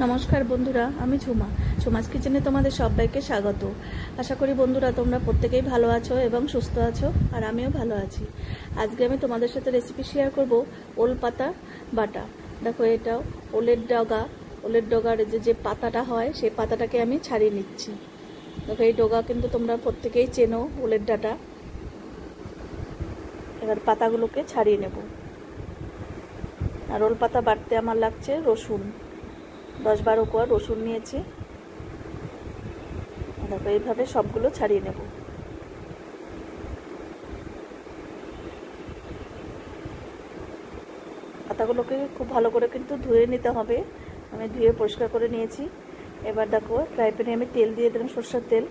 নমস্কার বন্ধুরা, আমি ঝুমা। ঝুমাস কিচেনে তোমাদের সবাইকে স্বাগত। আশা করি বন্ধুরা তোমরা প্রত্যেকেই ভালো আছো এবং সুস্থ আছো, আর আমিও ভালো আছি। আজকে আমি তোমাদের সাথে রেসিপি শেয়ার করব ওল পাতা বাটা। দেখো, এটাও ওলের ডগার যে পাতাটা হয় সেই পাতাটাকে আমি ছাড়িয়ে নিচ্ছি। দেখো, এই ডগা কিন্তু তোমরা প্রত্যেকেই চেনো, ওলের ডাটা। এবার পাতাগুলোকে ছাড়িয়ে নেব। আর ওল পাতা বাটতে আমার লাগছে রসুন, 10-12 কোয়া রসুন নিয়েছি। দেখো, এইভাবে সবগুলো ছাড়িয়ে নেব। পাতাগুলোকে খুব ভালো করে কিন্তু ধুয়ে নিতে হবে। আমি ধুয়ে পরিষ্কার করে নিয়েছি। এবার দেখো, ফ্রাই প্যানে আমি তেল দিয়ে দিলাম, সরষের তেল।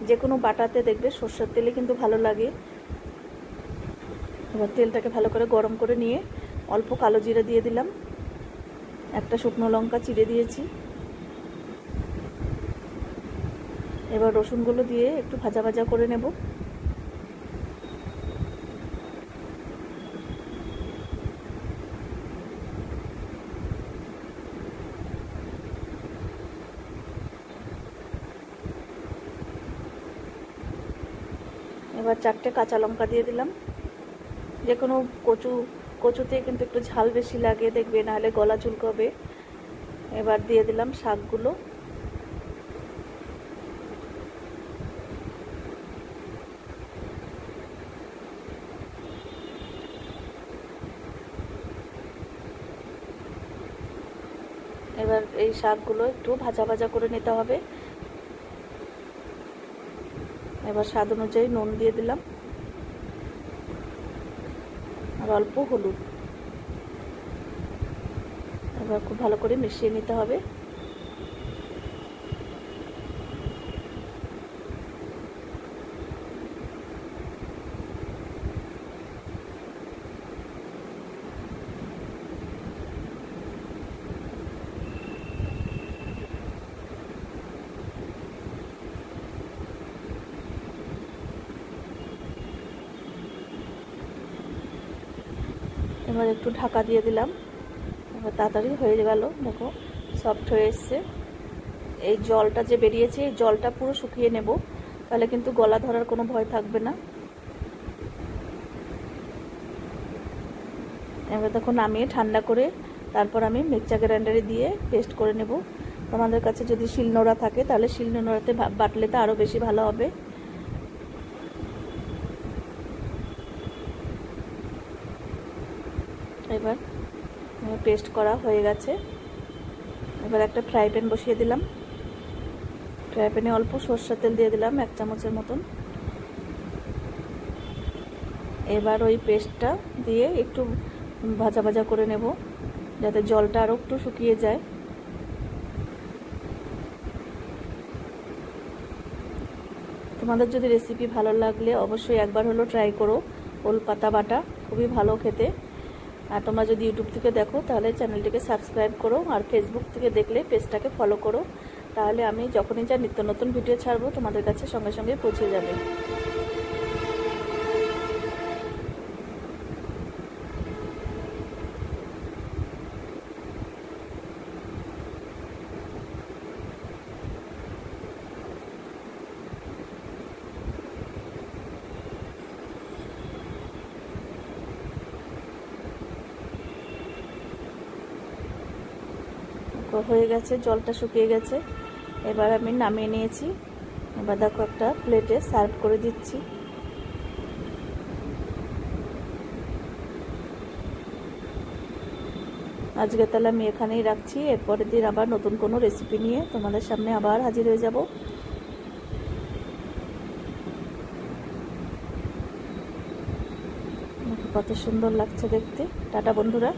যে কোনো বাটাতে দেখবে সরষের তেলই কিন্তু ভালো লাগে। এবার তেলটাকে ভালো করে গরম করে নিয়ে অল্প কালো জিরা দিয়ে দিলাম, একটা শুকনো লঙ্কা চিড়ে দিয়েছি। এবার রসুনগুলো দিয়ে একটু ভাজা ভাজা করে নেব। এবার 4টে কাঁচা লঙ্কা দিয়ে দিলাম। যে কোনো কচুতে কিন্তু একটু ঝাল বেশি লাগে, দেখবে, নাহলে গলা চুলকাবে। এবার দিয়ে দিলাম শাকগুলো। এবার এই শাকগুলো একটু ভাজা ভাজা করে নিতে হবে। এবার স্বাদ অনুযায়ী নুন দিয়ে দিলাম, আর অল্প হলুদ। এবার খুব ভালো করে মিশিয়ে নিতে হবে। এবার একটু ঢাকা দিয়ে দিলাম। এবার তাড়াতাড়ি হয়ে গেল। দেখো, সফট হয়ে এসছে। এই জলটা যে বেরিয়েছে, এই জলটা পুরো শুকিয়ে নেব, তাহলে কিন্তু গলা ধরার কোনো ভয় থাকবে না। এবার দেখো, নামিয়ে ঠান্ডা করে তারপর আমি মিক্সচার গ্রাইন্ডারে দিয়ে পেস্ট করে নেব। তোমাদের কাছে যদি শিলনোড়া থাকে তাহলে শিলনোড়াতে বাটলে তো আরও বেশি ভালো হবে। এবার পেস্ট করা হয়ে গেছে। এবার একটা ফ্রাই প্যান বসিয়ে দিলাম। ফ্রাই প্যানে অল্প সরষের তেল দিয়ে দিলাম, 1 চামচের মতন। এবার ওই পেস্টটা দিয়ে একটু ভাজা ভাজা করে নেব, যাতে জলটা আরও একটু শুকিয়ে যায়। তোমাদের যদি রেসিপি ভালো লাগলে অবশ্যই একবার হলো ট্রাই করো। ওল পাতা বাটা খুবই ভালো খেতে। আর তোমরা যদি ইউটিউব থেকে দেখো তাহলে চ্যানেলটিকে সাবস্ক্রাইব করো, আর ফেসবুক থেকে দেখলে পেজটাকে ফলো করো। তাহলে আমি যখনই যা নিত্য নতুন ভিডিও ছাড়বো তোমাদের কাছে সঙ্গে সঙ্গে পৌঁছে যাবে। হয়ে গেছে, জলটা শুকিয়ে গেছে। এবার আমি নামিয়ে নিয়েছি। এবার দেখো, একটা প্লেটে সার্ভ করে দিচ্ছি। আজকে তাহলে আমি এখানেই রাখছি। এরপরের দিন আবার নতুন কোনো রেসিপি নিয়ে তোমাদের সামনে আবার হাজির হয়ে যাব। কত সুন্দর লাগছে দেখতে। টাটা বন্ধুরা।